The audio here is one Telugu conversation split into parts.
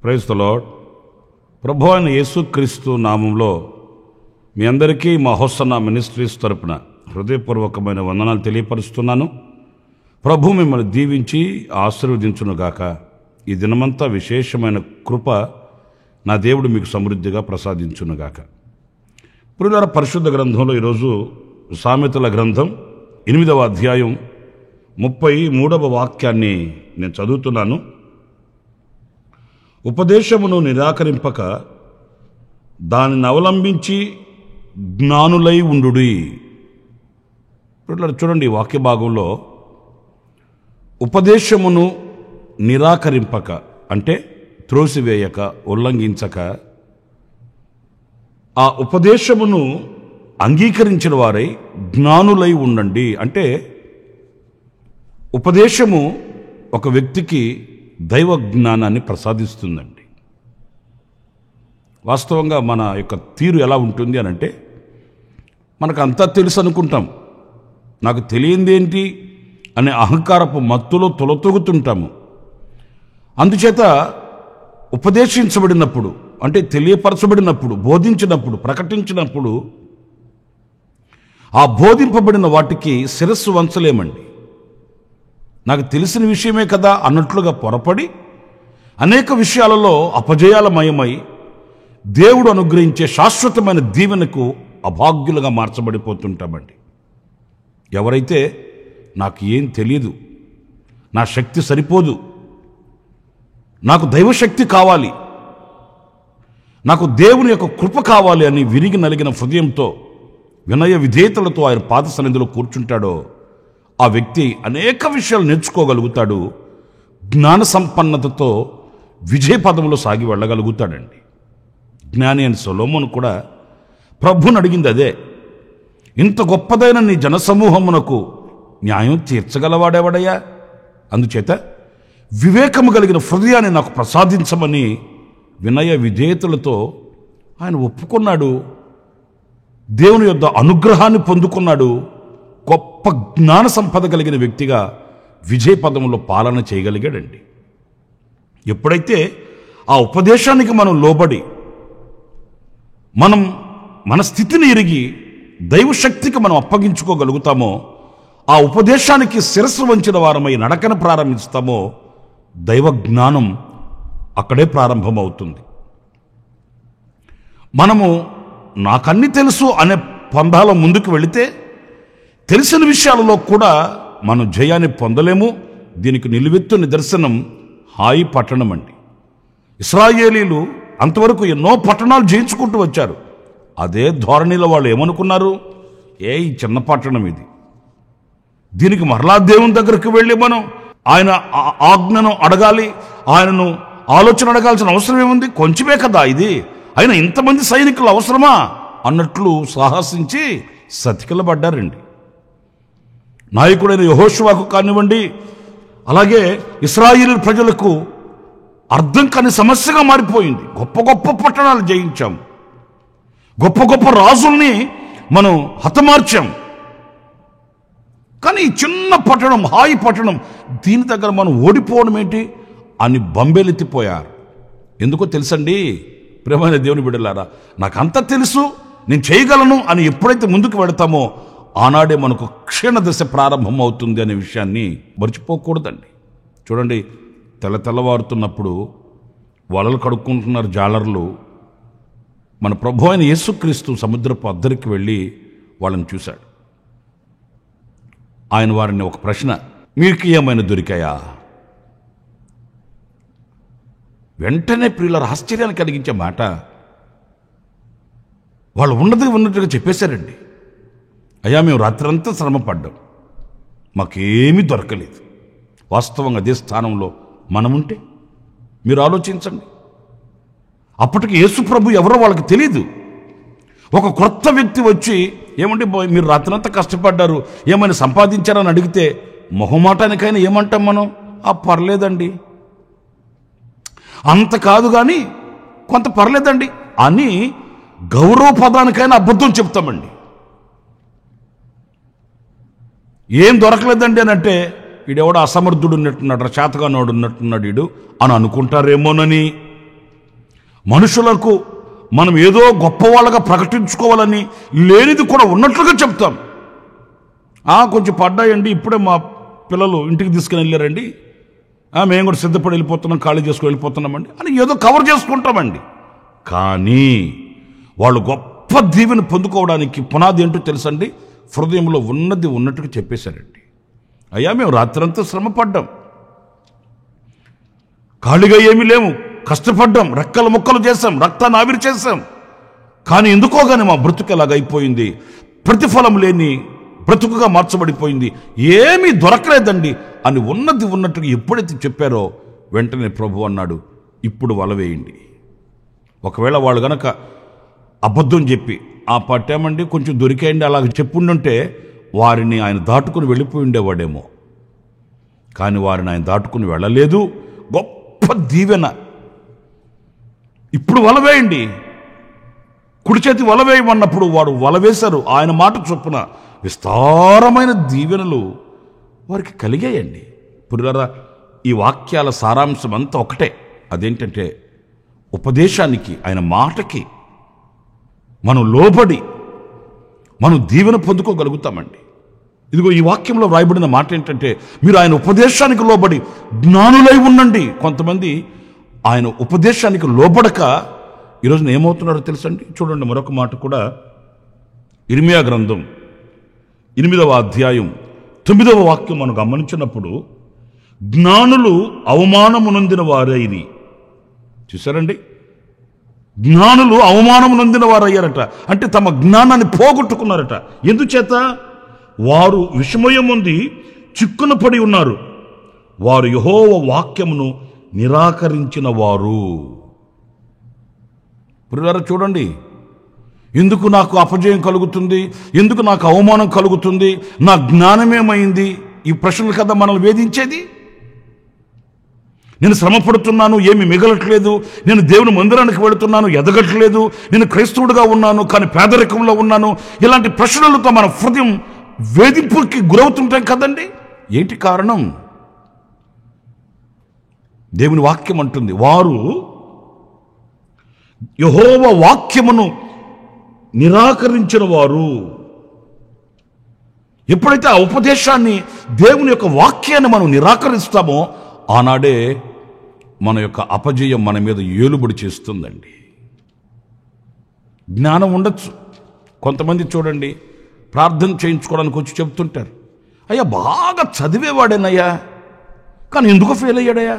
Praise the lord. ప్రభువైన అయిన యేసుక్రీస్తు నామంలో మీ అందరికీ మా హోసన్నా మినిస్ట్రీస్ తరపున హృదయపూర్వకమైన వందనాలు తెలియపరుస్తున్నాను. ప్రభు మిమ్మల్ని దీవించి ఆశీర్వదించునుగాక. ఈ దినమంతా విశేషమైన కృప నా దేవుడు మీకు సమృద్ధిగా ప్రసాదించునుగాక. ప్రియులారా, పరిశుద్ధ గ్రంథంలో ఈరోజు సామెతల గ్రంథం 8వ అధ్యాయం 33వ వాక్యాన్ని నేను చదువుతున్నాను. ఉపదేశమును నిరాకరింపక దానిని అవలంబించి జ్ఞానులై ఉండుడి. చూడండి, ఈ వాక్య భాగంలో ఉపదేశమును నిరాకరింపక అంటే త్రోసివేయక, ఉల్లంఘించక, ఆ ఉపదేశమును అంగీకరించిన వారై జ్ఞానులై ఉండండి. అంటే ఉపదేశము ఒక వ్యక్తికి దైవ జ్ఞానాన్ని ప్రసాదిస్తుందండి. వాస్తవంగా మన యొక్క తీరు ఎలా ఉంటుంది అని అంటే, మనకు అంతా తెలుసు అనుకుంటాం, నాకు తెలియందేంటి అనే అహంకారపు మత్తులో తొలతొగుతుంటాము. అందుచేత ఉపదేశించబడినప్పుడు అంటే తెలియపరచబడినప్పుడు, బోధించినప్పుడు, ప్రకటించినప్పుడు ఆ బోధింపబడిన వాటికి శిరస్సు వంచలేమండి. నాకు తెలిసిన విషయమే కదా అన్నట్లుగా పొరపడి అనేక విషయాలలో అపజయాలమయమై దేవుడు అనుగ్రహించే శాశ్వతమైన దీవెనకు అభాగ్యులుగా మార్చబడిపోతుంటామండి. ఎవరైతే నాకు ఏం తెలియదు, నా శక్తి సరిపోదు, నాకు దైవశక్తి కావాలి, నాకు దేవుని యొక్క కృప కావాలి అని విరిగి నలిగిన హృదయంతో వినయ విధేయతలతో ఆయన పాద సన్నిధిలో కూర్చుంటాడో ఆ వ్యక్తి అనేక విషయాలు నేర్చుకోగలుగుతాడు. జ్ఞాన సంపన్నతతో విజయ పదములో సాగి వెళ్ళగలుగుతాడండి. జ్ఞాని అని సొలొమోను కూడా ప్రభుని అడిగింది అదే. ఇంత గొప్పదైన నీ జనసమూహమునకు న్యాయం తీర్చగలవాడేవాడయ్యా? అందుచేత వివేకము కలిగిన హృదయాన్ని నాకు ప్రసాదించమని వినయ విధేయతలతో ఆయన ఒప్పుకున్నాడు. దేవుని యొద్ద అనుగ్రహాన్ని పొందుకున్నాడు. గొప్ప జ్ఞాన సంపద కలిగిన వ్యక్తిగా విజయ పదములో పాలన చేయగలిగాడండి. ఎప్పుడైతే ఆ ఉపదేశానికి మనం లోబడి మనం మన స్థితిని ఎరిగి దైవశక్తికి మనం అప్పగించుకోగలుగుతామో, ఆ ఉపదేశానికి శిరస్సు వంచిన వారమై నడకను ప్రారంభిస్తామో, దైవ జ్ఞానం అక్కడే ప్రారంభమవుతుంది. మనము నాకన్నీ తెలుసు అనే పందాలో ముందుకు వెళితే తెలిసిన విషయాలలో కూడా మనం జయాన్ని పొందలేము. దీనికి నిలువెత్తు నిదర్శనం హాయి పట్టణం అండి. ఇశ్రాయేలీలు అంతవరకు ఎన్నో పట్టణాలు జయించుకుంటూ వచ్చారు. అదే ధోరణిలో వాళ్ళు ఏమనుకున్నారు, ఈ చిన్న పట్టణం ఇది, దీనికి మరలా దేవుని దగ్గరికి వెళ్ళి మనం ఆయన ఆజ్ఞను అడగాలి, ఆయనను ఆలోచన అడగాల్సిన అవసరం ఏముంది, కొంచెమే కదా ఇది, అయినా ఇంతమంది సైనికులు అవసరమా అన్నట్లు సాహసించి సతికిలబడ్డారండి. నాయకుడైన యెహోషువకు కానివ్వండి, అలాగే ఇశ్రాయేలు ప్రజలకు అర్థం కాని సమస్యగా మారిపోయింది. గొప్ప గొప్ప పట్టణాలు జయించాం, గొప్ప గొప్ప రాజుల్ని మనం హతమార్చాం, కానీ ఈ చిన్న పట్టణం, హాయి పట్టణం, దీని దగ్గర మనం ఓడిపోవడం ఏంటి అని బంబేలెత్తిపోయారు. ఎందుకో తెలుసండి ప్రియమైన దేవుని బిడ్డలారా, నాకంతా తెలుసు, నేను చేయగలను అని ఎప్పుడైతే ముందుకు వెళతామో ఆనాడే మనకు క్షీణ దశ ప్రారంభం అవుతుంది అనే విషయాన్ని మర్చిపోకూడదండి. చూడండి, తెల్లవారుతున్నప్పుడు వలలు కడుక్కుంటున్నారు జాలర్లు. మన ప్రభు అయిన యేసుక్రీస్తు సముద్రపు అద్దరికి వెళ్ళి వాళ్ళని చూశాడు. ఆయన వారిని ఒక ప్రశ్న, మీకు ఏమైనా దొరికాయా? వెంటనే ప్రియుల ఆశ్చర్యాన్ని కలిగించే మాట, వాళ్ళు ఉన్నట్టుగా చెప్పేశారండి. అయ్యా, మేము రాత్రంతా శ్రమపడ్డాం, మాకేమీ దొరకలేదు. వాస్తవంగా అదే స్థానంలో మనముంటే మీరు ఆలోచించండి. అప్పటికి యేసు ప్రభు ఎవరో వాళ్ళకి తెలీదు. ఒక క్రొత్త వ్యక్తి వచ్చి ఏమంటే మీరు రాత్రంతా కష్టపడ్డారు, ఏమైనా సంపాదించారని అడిగితే మొహమాటానికైనా ఏమంటాం మనం? పర్లేదండి, అంత కాదు కానీ కొంత పర్లేదండి అని గౌరవ పదానికైనా అబద్ధం చెప్తామండి. ఏం దొరకలేదండి అని అంటే వీడెవడో అసమర్థుడు ఉన్నట్టున్నాడు, చేతగానోడు ఉన్నట్టున్నాడు వీడు అని అనుకుంటారేమోనని, మనుషులకు మనం ఏదో గొప్పవాళ్ళగా ప్రకటించుకోవాలని లేనిది కూడా ఉన్నట్లుగా చెప్తాం. కొంచెం పడ్డాయండి, ఇప్పుడే మా పిల్లలు ఇంటికి తీసుకుని వెళ్ళారండి, మేము కూడా సిద్ధపడి వెళ్ళిపోతున్నాం, ఖాళీ చేసుకుని వెళ్ళిపోతున్నామండి అని ఏదో కవర్ చేసుకుంటామండి. కానీ వాళ్ళు గొప్ప దీవెని పొందుకోవడానికి పునాది ఏంటో తెలుసండి? హృదయంలో ఉన్నది ఉన్నట్టుగా చెప్పేశారండి. అయ్యా మేము రాత్రంతా శ్రమ పడ్డాం, ఖాళీగా ఏమీ లేము, కష్టపడ్డాం, రెక్కలు ముక్కలు చేశాం, రక్తాన్ని ఆవిరి చేశాం, కానీ ఎందుకోగానే మా బ్రతుకు ఎలాగైపోయింది, ప్రతిఫలం లేని బ్రతుకుగా మార్చబడిపోయింది, ఏమీ దొరకలేదండి అని ఉన్నది ఉన్నట్టుగా ఎప్పుడైతే చెప్పారో వెంటనే ప్రభు అన్నాడు, ఇప్పుడు వలవేయండి. ఒకవేళ వాళ్ళు గనక అబద్ధం చెప్పి పట్టామండి కొంచెం దొరికేయండి అలాగ చెప్పుండుంటే వారిని ఆయన దాటుకుని వెళ్ళిపోయి ఉండేవాడేమో. కానీ వారిని ఆయన దాటుకుని వెళ్ళలేదు. గొప్ప దీవెన, ఇప్పుడు వలవేయండి, కుడి చేతి వలవేయమన్నప్పుడు వాడు వలవేశారు. ఆయన మాట చొప్పున విస్తారమైన దీవెనలు వారికి కలిగాయండి. పురులారా, ఈ వాక్యాల సారాంశం అంతా ఒకటే, అదేంటంటే ఉపదేశానికి, ఆయన మాటకి మనం లోబడి మనం దీవెన పొందుకోగలుగుతామండి. ఇదిగో ఈ వాక్యంలో వ్రాయబడిన మాట ఏంటంటే మీరు ఆయన ఉపదేశానికి లోబడి జ్ఞానులై ఉండండి. కొంతమంది ఆయన ఉపదేశానికి లోబడక ఈరోజున ఏమవుతున్నారో తెలుసండి? చూడండి, మరొక మాట కూడా ఇర్మియా గ్రంథం 8వ అధ్యాయం 9వ వాక్యం మనం గమనించినప్పుడు, జ్ఞానులు అవమానము నొందిన వారైరి. చూసారండి, జ్ఞానులు అవమానము నొందిన వారయ్యారట. అంటే తమ జ్ఞానాన్ని పోగొట్టుకున్నారట. ఎందుచేత? వారు విషమయముంది చిక్కున పడి ఉన్నారు, వారు యెహోవా వాక్యమును నిరాకరించిన వారు. ప్రియులారా చూడండి, ఎందుకు నాకు అపజయం కలుగుతుంది, ఎందుకు నాకు అవమానం కలుగుతుంది, నా జ్ఞానమేమైంది, ఈ ప్రశ్నలు కదా మనల్ని వేధించేది. నేను శ్రమ పడుతున్నాను, ఏమి మిగలట్లేదు, నేను దేవుని మందిరానికి వెళుతున్నాను, ఎదగట్లేదు, నేను క్రైస్తవుడిగా ఉన్నాను కానీ పేదరికంలో ఉన్నాను, ఇలాంటి ప్రశ్నలతో మన హృదయం వేధింపుకి గురవుతుంటాం కదండి. ఏంటి కారణం? దేవుని వాక్యం అంటుంది, వారు యెహోవా వాక్యమును నిరాకరించిన వారు. ఎప్పుడైతే ఆ ఉపదేశాన్ని, దేవుని యొక్క వాక్యాన్ని మనం నిరాకరిస్తామో ఆనాడే మన యొక్క అపజయం మన మీద ఏలుబడి చేస్తుందండి. జ్ఞానం ఉండొచ్చు, కొంతమంది చూడండి ప్రార్థన చేయించుకోవడానికి వచ్చి చెప్తుంటారు, అయ్యా బాగా చదివేవాడేనయ్యా కానీ ఎందుకు ఫెయిల్ అయ్యాడయ్యా,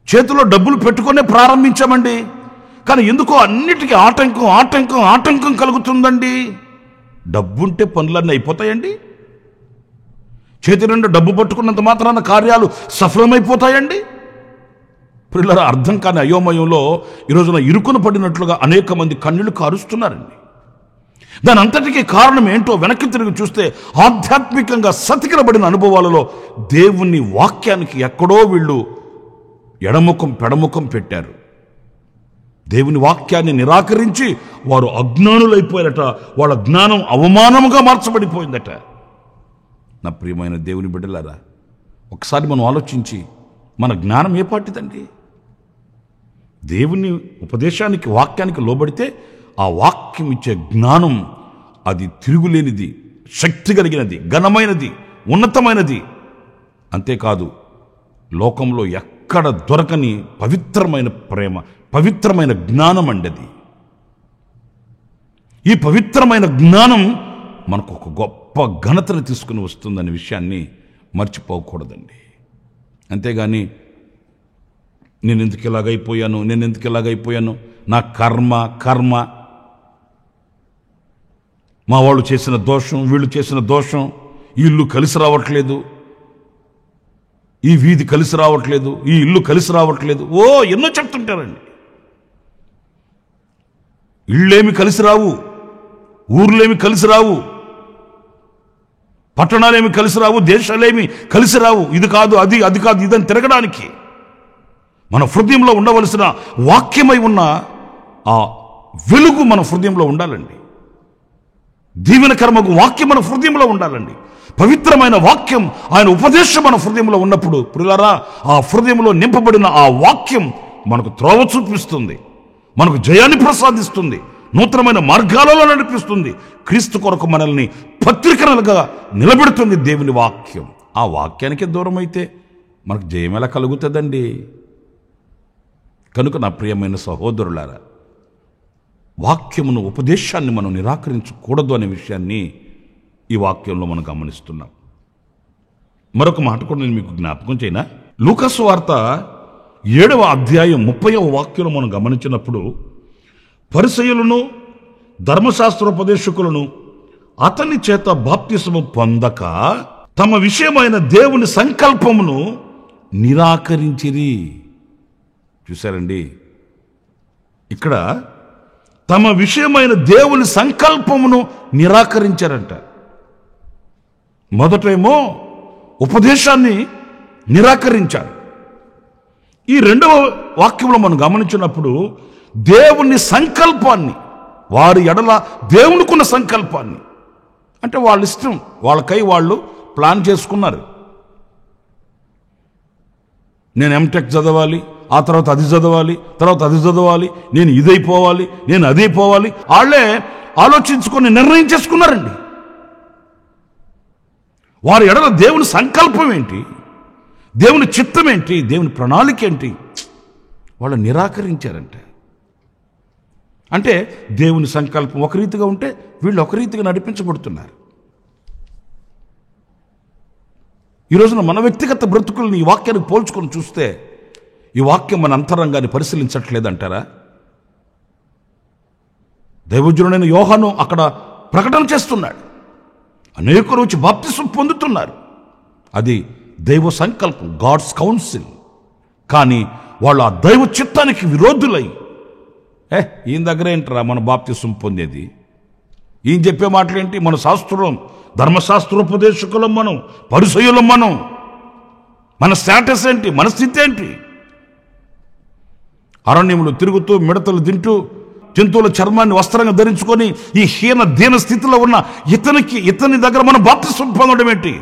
చేతిలో డబ్బులు పెట్టుకునే ప్రారంభించామండి కానీ ఎందుకో అన్నిటికీ ఆటంకం ఆటంకం ఆటంకం కలుగుతుందండి. డబ్బుంటే పనులన్నీ అయిపోతాయండి? చేతి నిండా డబ్బు పట్టుకున్నంత మాత్రాన కార్యాలు సఫలమైపోతాయండి? పిల్లల అర్థం కాని అయోమయంలో ఈరోజున ఇరుకున పడినట్లుగా అనేక మంది కన్నీళ్లు కారుస్తున్నారండి. దాని అంతటికీ కారణం ఏంటో వెనక్కి తిరిగి చూస్తే ఆధ్యాత్మికంగా సతికిలబడిన అనుభవాలలో దేవుని వాక్యానికి ఎక్కడో వీళ్ళు ఎడముఖం పెడముఖం పెట్టారు. దేవుని వాక్యాన్ని నిరాకరించి వారు అజ్ఞానులైపోయారట. వాళ్ళ జ్ఞానం అవమానముగా మార్చబడిపోయిందట. నా ప్రియమైన దేవుని బిడ్డలారా, ఒకసారి మనం ఆలోచించి, మన జ్ఞానం ఏ పాటిదండి? దేవుని ఉపదేశానికి, వాక్యానికి లోబడితే ఆ వాక్యం ఇచ్చే జ్ఞానం అది తిరుగులేనిది, శక్తి కలిగినది, ఘనమైనది, ఉన్నతమైనది. అంతేకాదు, లోకంలో ఎక్కడ దొరకని పవిత్రమైన ప్రేమ, పవిత్రమైన జ్ఞానం అండి అది. ఈ పవిత్రమైన జ్ఞానం మనకు ఒక గొప్ప ఘనతను తీసుకుని వస్తుందనే విషయాన్ని మర్చిపోకూడదండి. అంతేగాని నేను ఎందుకు ఇలాగైపోయాను, నా కర్మ, మా వాళ్ళు చేసిన దోషం, వీళ్ళు చేసిన దోషం, ఇల్లు కలిసి రావట్లేదు, ఈ వీధి కలిసి రావట్లేదు, ఈ ఇల్లు కలిసి రావట్లేదు, ఎన్నో చెప్తుంటారండి. ఇళ్ళేమి కలిసి రావు, ఊర్లేమి కలిసి రావు, పట్టణాలేమి కలిసి రావు, దేశాలేమి కలిసి రావు. ఇది కాదు, అది కాదు, ఇదని తిరగడానికి మన హృదయంలో ఉండవలసిన వాక్యమై ఉన్న ఆ వెలుగు మన హృదయంలో ఉండాలండి. దీవెనకరమగు వాక్యం మన హృదయంలో ఉండాలండి. పవిత్రమైన వాక్యం, ఆయన ఉపదేశం మన హృదయంలో ఉన్నప్పుడు ప్రియులారా, ఆ హృదయంలో నింపబడిన ఆ వాక్యం మనకు త్రోవ చూపిస్తుంది, మనకు జయాన్ని ప్రసాదిస్తుంది, నూతనమైన మార్గాలలో నడిపిస్తుంది, క్రీస్తు కొరకు మనల్ని పత్రికలుగా నిలబెడుతుంది దేవుని వాక్యం. ఆ వాక్యానికి దూరం అయితే మనకు జయం ఎలా కలుగుతుందండి? కనుక నా ప్రియమైన సహోదరులారా, వాక్యమును, ఉపదేశాన్ని మనం నిరాకరించకూడదు అనే విషయాన్ని ఈ వాక్యంలో మనం గమనిస్తున్నాం. మరొక మాట కూడా నేను మీకు జ్ఞాపకం చేయనా? లూకాసు వార్త 7వ అధ్యాయం 30వ వాక్యంలో మనం గమనించినప్పుడు, పరిసయ్యులను ధర్మశాస్త్రోపదేశకులను అతని చేత బాప్తిసము పొందక తమ విషయమైన దేవుని సంకల్పమును నిరాకరించిరి. చూశారండి, ఇక్కడ తమ విషయమైన దేవుని సంకల్పమును నిరాకరించారంట. మొదటేమో ఉపదేశాన్ని నిరాకరించారు. ఈ 2వ వాక్యంలో మనం గమనించినప్పుడు దేవుని సంకల్పాన్ని, వారి ఎడల దేవునికున్న సంకల్పాన్ని, అంటే వాళ్ళ ఇష్టం, వాళ్ళకై వాళ్ళు ప్లాన్ చేసుకున్నారు. నేను ఎంటెక్ చదవాలి, ఆ తర్వాత అది చదవాలి, తర్వాత అది చదవాలి, నేను ఇదైపోవాలి, నేను అదైపోవాలి, వాళ్ళే ఆలోచించుకొని నిర్ణయం చేసుకున్నారండి. వారి ఎడల దేవుని సంకల్పం ఏంటి, దేవుని చిత్తం ఏంటి, దేవుని ప్రణాళిక ఏంటి, వాళ్ళు నిరాకరించారంటే. అంటే దేవుని సంకల్పం ఒక రీతిగా ఉంటే వీళ్ళు ఒక రీతిగా నడిపించబడుతున్నారు. ఈ రోజున మన వ్యక్తిగత బ్రతుకులను ఈ వాక్యానికి పోల్చుకొని చూస్తే ఈ వాక్యం మన అంతరంగాన్ని పరిశీలించట్లేదంటారా? దైవజనుడైన యోహాను అక్కడ ప్రకటన చేస్తున్నాడు, అనేకరు వచ్చి బాప్తిసం పొందుతున్నారు. అది దైవ సంకల్పం, గాడ్స్ కౌన్సిల్. కానీ వాళ్ళు ఆ దైవ చిత్తానికి విరోధులై, ఈయన దగ్గర ఏంటరా మన బాప్తిసం పొందేది, ఈయన చెప్పే మాటలేంటి, మన శాస్త్రం, ధర్మశాస్త్రోపదేశకులం మనం, పరిసయ్యులం మనం, మన స్టేటస్ ఏంటి, మన స్థితి ఏంటి? అరణ్యములు తిరుగుతూ మిడతలు తింటూ జంతువుల చర్మాన్ని వస్త్రంగా ధరించుకొని ఈ దీన స్థితిలో ఉన్న ఇతని దగ్గర మన బాప్తిసం పొందడం ఏంటి?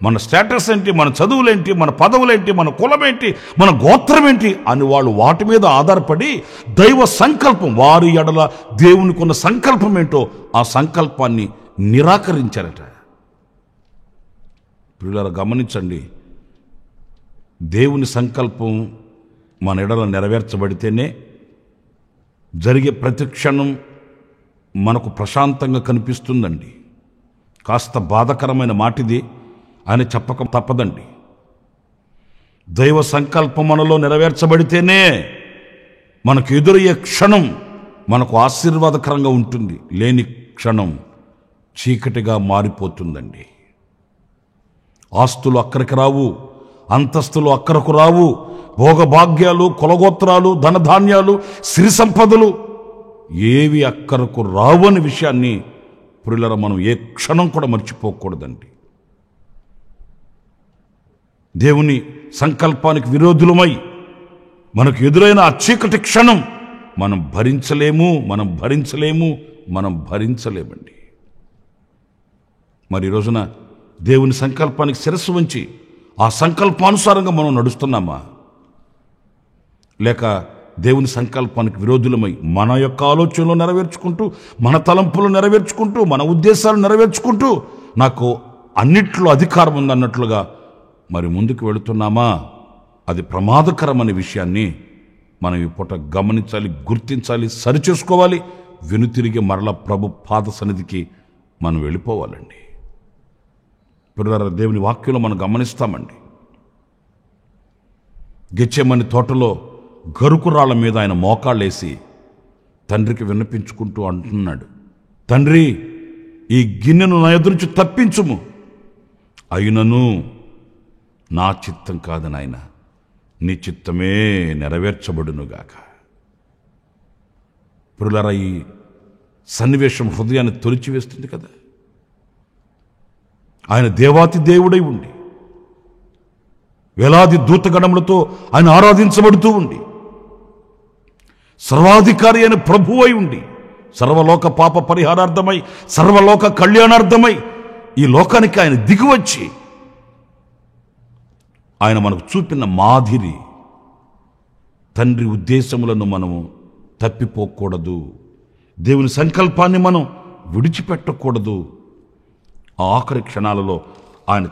మన స్టేటస్ ఏంటి, మన చదువులేంటి, మన పదవులేంటి, మన కులమేంటి, మన గోత్రం ఏంటి అని వాళ్ళు వాటి మీద ఆధారపడి దైవ సంకల్పం, వారి ఎడల దేవునికి ఉన్న సంకల్పం ఏంటో ఆ సంకల్పాన్ని నిరాకరించారట. ప్రియులారా గమనించండి, దేవుని సంకల్పం మన ఎడల నెరవేర్చబడితేనే జరిగే ప్రతి క్షణం మనకు ప్రశాంతంగా కనిపిస్తుందండి. కాస్త బాధకరమైన మాటిది అని చెప్పక తప్పదండి. దైవ సంకల్పం మనలో నెరవేర్చబడితేనే మనకు ఎదురయ్యే క్షణం మనకు ఆశీర్వాదకరంగా ఉంటుంది, లేని క్షణం చీకటిగా మారిపోతుందండి. ఆస్తులు అక్కడికి రావు, అంతస్తులు అక్కడకు రావు, భోగభాగ్యాలు, కులగోత్రాలు, ధనధాన్యాలు, సిరి సంపదలు ఏవి అక్కడకు రావు అనే విషయాన్ని ప్రియులారా మనం ఏ క్షణం కూడా మర్చిపోకూడదండి. దేవుని సంకల్పానికి విరోధులమై మనకు ఎదురైన ఆ చీకటి క్షణం మనం భరించలేమండి. మరి ఈ రోజున దేవుని సంకల్పానికి శిరస్సు వంచి ఆ సంకల్పానుసారంగా మనం నడుస్తున్నామా, లేక దేవుని సంకల్పానికి విరోధులమై మన యొక్క ఆలోచనలు నెరవేర్చుకుంటూ, మన తలంపులు నెరవేర్చుకుంటూ, మన ఉద్దేశాలు నెరవేర్చుకుంటూ నాకు అన్నిట్లో అధికారం ఉందన్నట్లుగా మరి ముందుకు వెళుతున్నామా? అది ప్రమాదకరమనే విషయాన్ని మనం ఈ పూట గమనించాలి, గుర్తించాలి, సరిచేసుకోవాలి. వెనుతిరిగి మరల ప్రభు పాద సన్నిధికి మనం వెళ్ళిపోవాలండి. ప్రియులారా, దేవుని వాక్యంలో మనం గమనిస్తామండి, గెత్సేమని తోటలో గరుకురాళ్ళ మీద ఆయన మోకాళ్ళేసి తండ్రికి విన్నపించుకుంటూ అంటున్నాడు, తండ్రి, ఈ గిన్నెను నా ఎదురు నుంచి తప్పించుము, అయినను నా చిత్తం కాదు నాయన, నీ చిత్తమే నెరవేర్చబడునుగాక. ప్రియులారా, ఈ సన్నివేశం హృదయాన్ని తొలిచివేస్తుంది కదా. ఆయన దేవాతి దేవుడై ఉండి వేలాది దూతగణములతో ఆయన ఆరాధించబడుతూ ఉండి, సర్వాధికారి అయిన ప్రభువు అయి ఉండి, సర్వలోక పాప పరిహారార్థమై, సర్వలోక కళ్యాణార్థమై ఈ లోకానికి ఆయన దిగివచ్చి ఆయన మనకు చూపిన మాదిరి తండ్రి ఉద్దేశములను మనము తప్పిపోకూడదు. దేవుని సంకల్పాన్ని మనం విడిచిపెట్టకూడదు. ఆ ఆఖరి క్షణాలలో ఆయన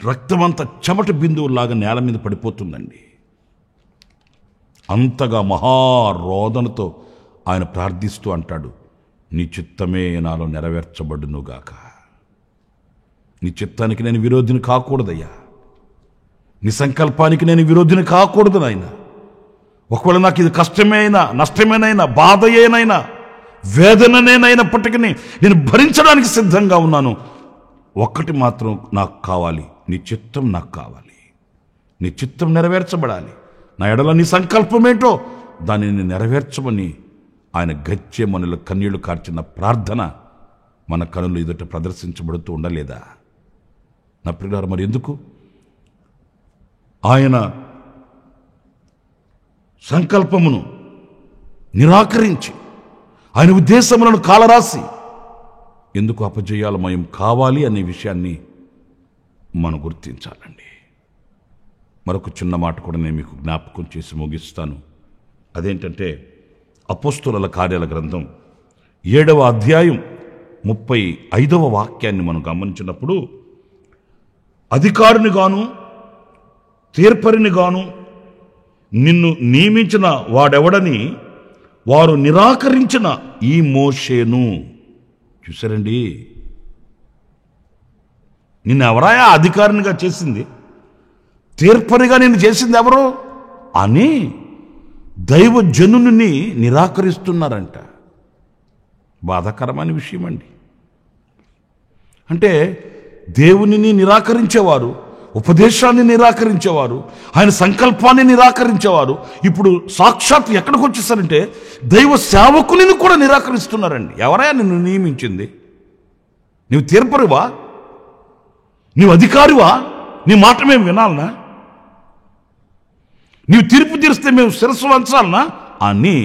రక్తమంతా చెమట బిందువులాగా నేల మీద పడిపోతుందండి. అంతగా మహారోదనతో ఆయన ప్రార్థిస్తూ అంటాడు, నీ చిత్తమే నాలో నెరవేర్చబడునుగాక. నీ చిత్తానికి నేను విరోధిని కాకూడదయ్యా, నీ సంకల్పానికి నేను విరోధిని కాకూడదు నాయన. ఒకవేళ నాకు ఇది కష్టమేనైనా, నష్టమేనైనా, బాధయేనైనా, వేదననేనైనప్పటికీ నేను భరించడానికి సిద్ధంగా ఉన్నాను. ఒక్కటి మాత్రం నాకు కావాలి, నీ చిత్తం నాకు కావాలి. నీ చిత్తం నెరవేర్చబడాలి. నా ఎడల నీ సంకల్పం ఏంటో దానిని నెరవేర్చమని ఆయన గచ్చెమనుల కన్నీళ్లు కార్చిన ప్రార్థన మన కనులు ఎదుట ప్రదర్శించబడుతూ ఉండలేదా? నా ప్రియులారా, మరి ఎందుకు ఆయన సంకల్పమును నిరాకరించి ఆయన ఉద్దేశములను కాలరాసి ఎందుకు అపజయాలమయం కావాలి అనే విషయాన్ని మనం గుర్తించాలండి. మరొక చిన్న మాట కూడా నేను మీకు జ్ఞాపకం చేసి ముగిస్తాను. అదేంటంటే, అపోస్తలుల కార్యాల గ్రంథం 7వ అధ్యాయం 35వ వాక్యాన్ని మనం గమనించినప్పుడు, అధికారిని గాను తీర్పరిని గాను నిన్ను నియమించిన వాడెవడని వారు నిరాకరించిన ఈ మోషేను. చూసారండి, నిన్ను ఎవరాయా అధికారినిగా చేసింది, తీర్పరిగా నిన్ను చేసింది ఎవరు అని దైవజనుని నిరాకరిస్తున్నారంట. బాధాకరమైన విషయం అండి. అంటే దేవునిని నిరాకరించేవారు, ఉపదేశాన్ని నిరాకరించేవారు, ఆయన సంకల్పాన్ని నిరాకరించేవారు ఇప్పుడు సాక్షాత్ ఎక్కడికి వచ్చేసారంటే దైవ సేవకుని కూడా నిరాకరిస్తున్నారండి. ఎవరైనా నిన్ను నియమించింది? నీవు తీర్పరివా? నీవు అధికారివా? నీ మాట మేము వినాలనా? నీవు తీర్పు తీరిస్తే మేము శిరస్సు వంచాలనా అని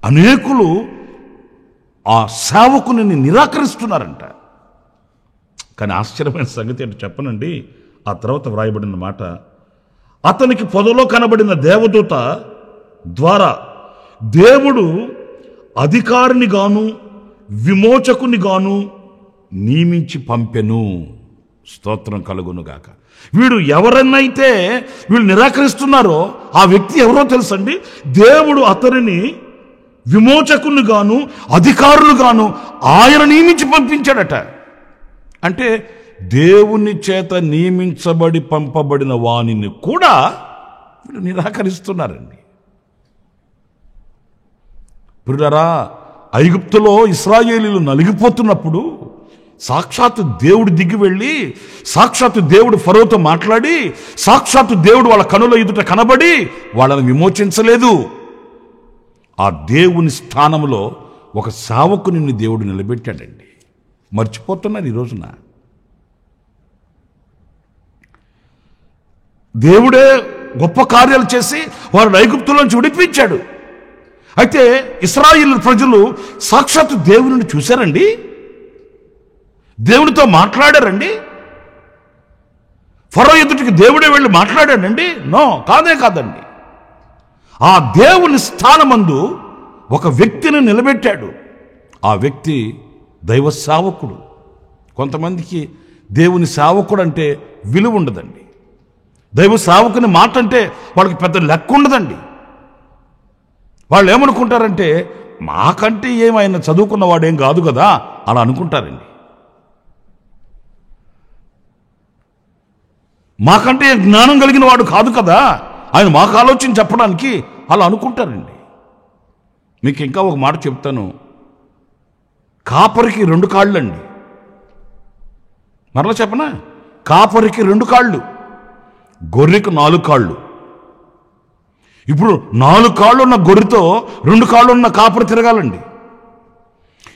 అనేకులు ఆ సేవకుని నిరాకరిస్తున్నారంట. కానీ ఆశ్చర్యమైన సంగతి ఏంటో చెప్పనండి. ఆ తర్వాత వ్రాయబడిన మాట, అతనికి పొదలో కనబడిన దేవదూత ద్వారా దేవుడు అధికారిని గాను విమోచకుని గాను నియమించి పంపెను. స్తోత్రం కలుగునుగాక. వీడు ఎవరన్నైతే వీళ్ళు నిరాకరిస్తున్నారో ఆ వ్యక్తి ఎవరో తెలుసండి. దేవుడు అతనిని విమోచకుని గాను అధికారులు గాను ఆయన నియమించి పంపించాడట. అంటే దేవుని చేత నియమించబడి పంపబడిన వానిని కూడా వీళ్ళు నిరాకరిస్తున్నారండి. ప్రియులారా, ఐగుప్తులో ఇశ్రాయేలీయులు నలిగిపోతున్నప్పుడు సాక్షాత్తు దేవుడు దిగి వెళ్ళి, సాక్షాత్తు దేవుడు ఫరోతో మాట్లాడి, సాక్షాత్తు దేవుడు వాళ్ళ కనుల ఎదుట కనబడి వాళ్ళని విమోచించలేదు. ఆ దేవుని స్థానంలో ఒక సేవకుని దేవుడు నిలబెట్టాడండి. మర్చిపోతున్నారు ఈ రోజున. దేవుడే గొప్ప కార్యాలు చేసి వారిని ఐగుప్తులోంచి విడిపించాడు. అయితే ఇశ్రాయేలు ప్రజలు సాక్షాత్తు దేవుని చూశారండి, దేవునితో మాట్లాడారండి. ఫరో ఎదుటికి దేవుడే వెళ్ళి మాట్లాడాడండి? నో, కాదండి. ఆ దేవుని స్థానమందు ఒక వ్యక్తిని నిలబెట్టాడు. ఆ వ్యక్తి దైవ సేవకుడు. కొంతమందికి దేవుని సేవకుడు అంటే విలువ ఉండదండి. దైవ సేవకుని మాట అంటే వాళ్ళకి పెద్ద లెక్క ఉండదండి. వాళ్ళు ఏమనుకుంటారంటే, మాకంటే ఏమైనా చదువుకున్నవాడేం కాదు కదా అలా అనుకుంటారండి. మాకంటే జ్ఞానం కలిగిన వాడు కాదు కదా ఆయన మాకు ఆలోచన చెప్పడానికి అలా అనుకుంటారండి. మీకు ఇంకా ఒక మాట చెప్తాను. కాపరికి 2 కాళ్ళండి. మరలా చెప్పనా? కాపరికి 2 కాళ్ళు. గొర్రెకు 4 కాళ్ళు. ఇప్పుడు 4 కాళ్ళు ఉన్న గొర్రెతో 2 కాళ్ళు ఉన్న కాపరి తిరగాలండి.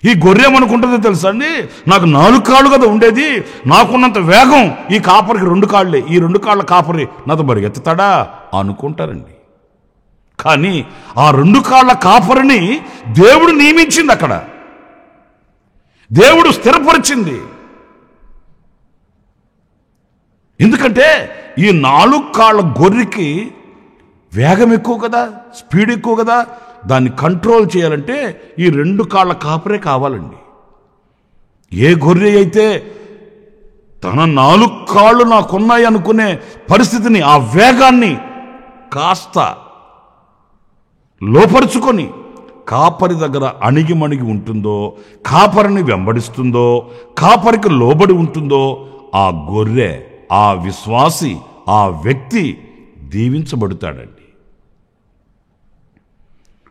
ఈ గొర్రె ఏమనుకుంటుందో తెలుసా అండి, నాకు 4 కాళ్ళు కదా ఉండేది, నాకున్నంత వేగం ఈ కాపరికి 2 కాళ్ళే, ఈ 2 కాళ్ళ కాపరి నాతో పరిగెత్తుతాడా అనుకుంటారండి. కానీ ఆ 2 కాళ్ళ కాపరిని దేవుడు నియమించింది, అక్కడ దేవుడు స్థిరపరిచింది. ఎందుకంటే ఈ 4 కాళ్ళ గొర్రెకి వేగం ఎక్కువ కదా, స్పీడ్ ఎక్కువ కదా, దాన్ని కంట్రోల్ చేయాలంటే ఈ 2 కాళ్ళ కాపరే కావాలండి. ఏ గొర్రె అయితే తన 4 కాళ్ళు నాకున్నాయి అనుకునే పరిస్థితిని, ఆ వేగాన్ని కాస్త లోపరుచుకొని కాపరి దగ్గర అణిగిమణిగి ఉంటుందో, కాపరిని వెంబడిస్తుందో, కాపరికి లోబడి ఉంటుందో, ఆ గొర్రె, ఆ విశ్వాసి, ఆ వ్యక్తి దీవించబడతాడండి.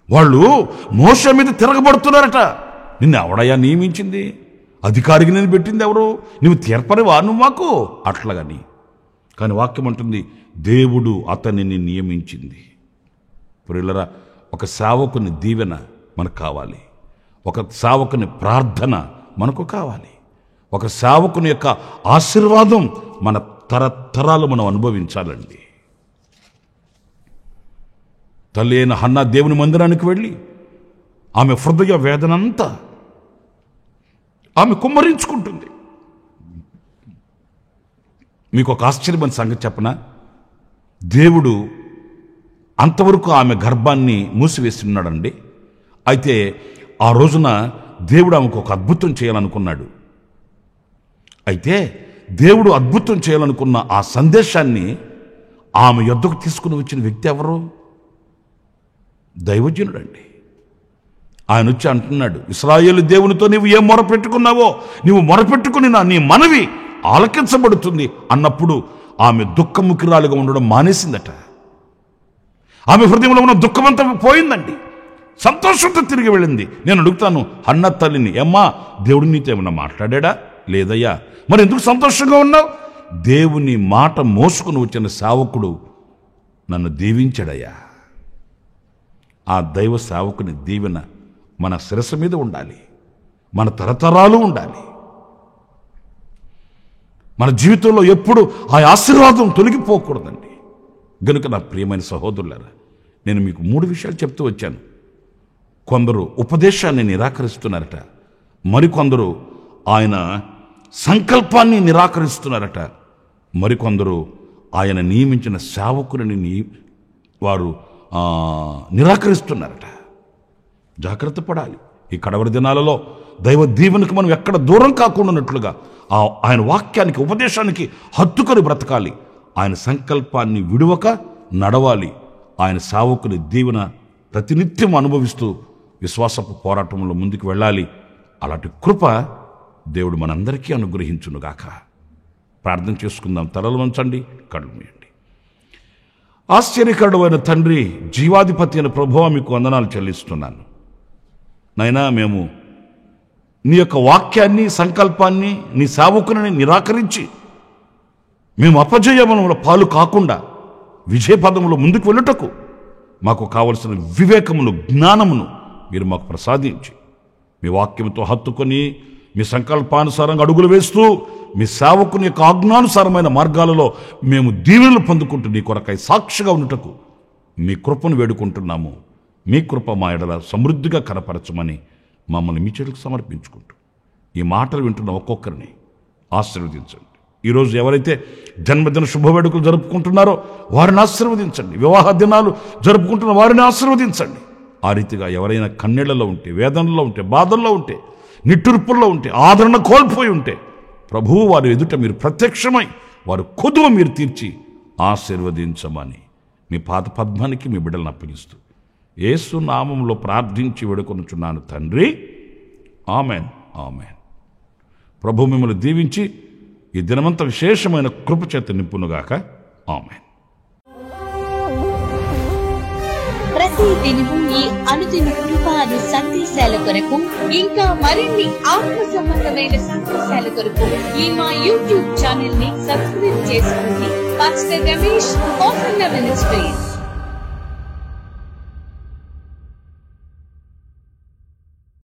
వాళ్ళు మోషే మీద తిరగబడుతున్నారట. నిన్ను ఎవడయ్యా నియమించింది? అధికారికి నేను పెట్టింది ఎవరు? నువ్వు తీర్పరివా నువ్వు మాకు? అట్లాగని. కానీ వాక్యం అంటుంది, దేవుడు అతనిని నియమించింది. ప్రియులరా, ఒక సేవకుని దీవెన మనకు కావాలి, ఒక సేవకుని ప్రార్థన మనకు కావాలి, ఒక సేవకుని యొక్క ఆశీర్వాదం మన తరతరాలు మనం అనుభవించాలండి. తల్లి అయిన హన్నా దేవుని మందిరానికి వెళ్ళి ఆమె హృదయ వేదనంతా ఆమె కుమ్మరించుకుంటుంది. మీకు ఒక ఆశ్చర్యమైన సంగతి చెప్పనా? దేవుడు అంతవరకు ఆమె గర్భాన్ని మూసివేసి ఉన్నాడండి. అయితే ఆ రోజున దేవుడు ఆమెకు ఒక అద్భుతం చేయాలనుకున్నాడు. అయితే దేవుడు అద్భుతం చేయాలనుకున్న ఆ సందేశాన్ని ఆమె యొద్దకు తీసుకుని వచ్చిన వ్యక్తి ఎవరు? దైవజనుడండి. ఆయన వచ్చి అంటున్నాడు, ఇశ్రాయేలు దేవునితో నీవు ఏం మొరపెట్టుకున్నావో నీవు మొరపెట్టుకుని నీ మనవి ఆలకించబడుతుంది అన్నప్పుడు ఆమె దుఃఖముఖిరాలుగా ఉండడం మానేసిందట. ఆమె హృదయంలో ఉన్న దుఃఖమంతా పోయిందండి, సంతోషంతో తిరిగి వెళ్ళింది. నేను అడుగుతాను హన్నా తల్లిని, ఏమ్మా దేవుడు నీతో ఏమన్నా మాట్లాడా? లేదయ్యా. మరి ఎందుకు సంతోషంగా ఉన్నావు? దేవుని మాట మోసుకుని వచ్చిన సేవకుడు నన్ను దీవించాడయ్యా. ఆ దైవ సేవకుని దీవెన మన శిరస్సు మీద ఉండాలి, మన తరతరాలు ఉండాలి. మన జీవితంలో ఎప్పుడు ఆ ఆశీర్వాదం తొలగిపోకూడదండి. గనుక నా ప్రియమైన సహోదరులారా, నేను మీకు 3 విషయాలు చెప్తూ వచ్చాను. కొందరు ఉపదేశాన్ని నిరాకరిస్తున్నారట, మరికొందరు ఆయన సంకల్పాన్ని నిరాకరిస్తున్నారట, మరికొందరు ఆయన నియమించిన సేవకుని వారు నిరాకరిస్తున్నారట. జాగ్రత్త పడాలి. ఈ కడవరి దినాలలో దైవ దీవెనకు మనం ఎక్కడ దూరం కాకుండానట్లుగా ఆయన వాక్యానికి, ఉపదేశానికి హత్తుకొని బ్రతకాలి. ఆయన సంకల్పాన్ని విడువక నడవాలి. ఆయన సేవకుని దీవెన ప్రతినిత్యం అనుభవిస్తూ విశ్వాసపు పోరాటంలో ముందుకు వెళ్ళాలి. అలాంటి కృప దేవుడు మనందరికీ అనుగ్రహించునుగాక. ప్రార్థన చేసుకుందాం. తలలు వంచండి, కళ్ళు మూయండి. ఆశ్చర్యకరుడైన తండ్రి, జీవాధిపతి అయిన ప్రభువా, మీకు వందనాలు చెల్లిస్తున్నాను. నైనా మేము నీ యొక్క వాక్యాన్ని, సంకల్పాన్ని, నీ సేవకుని నిరాకరించి మేము అపజయముల పాలు కాకుండా విజయపదములో ముందుకు వెళ్ళుటకు మాకు కావలసిన వివేకమును, జ్ఞానమును మీరు మాకు ప్రసాదించి మీ వాక్యంతో హత్తుకొని మీ సంకల్పానుసారంగా అడుగులు వేస్తూ మీ సేవకుని యొక్క ఆజ్ఞానుసారమైన మార్గాలలో మేము దీవెనలు పొందుకుంటూ నీ కొరకై సాక్షిగా ఉండుటకు మీ కృపను వేడుకుంటున్నాము. మీ కృప మా ఎడల సమృద్ధిగా కనపరచమని మమ్మల్ని మీ చేతులకు సమర్పించుకుంటూ ఈ మాటలు వింటున్న ఒక్కొక్కరిని ఆశీర్వదించండి. ఈరోజు ఎవరైతే జన్మదిన శుభవేడుకలు జరుపుకుంటున్నారో వారిని ఆశీర్వదించండి. వివాహ దినాలు జరుపుకుంటున్న వారిని ఆశీర్వదించండి. ఆ రీతిగా ఎవరైనా కన్నీళ్లలో ఉంటే, వేదనలో ఉంటే, బాధల్లో ఉంటే, నిట్టూర్పుల్లో ఉంటే, ఆదరణ కోల్పోయి ఉంటే, ప్రభువు వారి ఎదుట మీరు ప్రత్యక్షమై వారు కొదువ మీరు తీర్చి ఆశీర్వదించమని మీ పాద పద్మానికి మీ బిడ్డలను అప్పగిస్తూ యేసు నామములో ప్రార్థించి వేడుకొనుచున్నాను తండ్రి. Amen, amen. ప్రభు మిమ్మల్ని దీవించి ఈ దినమంతా విశేషమైన కృపచేత నింపునుగాక. ఆమెన్. ప్రతి దినము ఈ అనుదిన కృపాను సందేశాల కొరకు ఇంకా మరిన్ని ఆత్మ సంబంధమైన సందేశాల కొరకు ఈ మా యూట్యూబ్ ఛానల్ ని సబ్స్క్రైబ్ చేసుకోండి. Pastor Ramesh open ministries.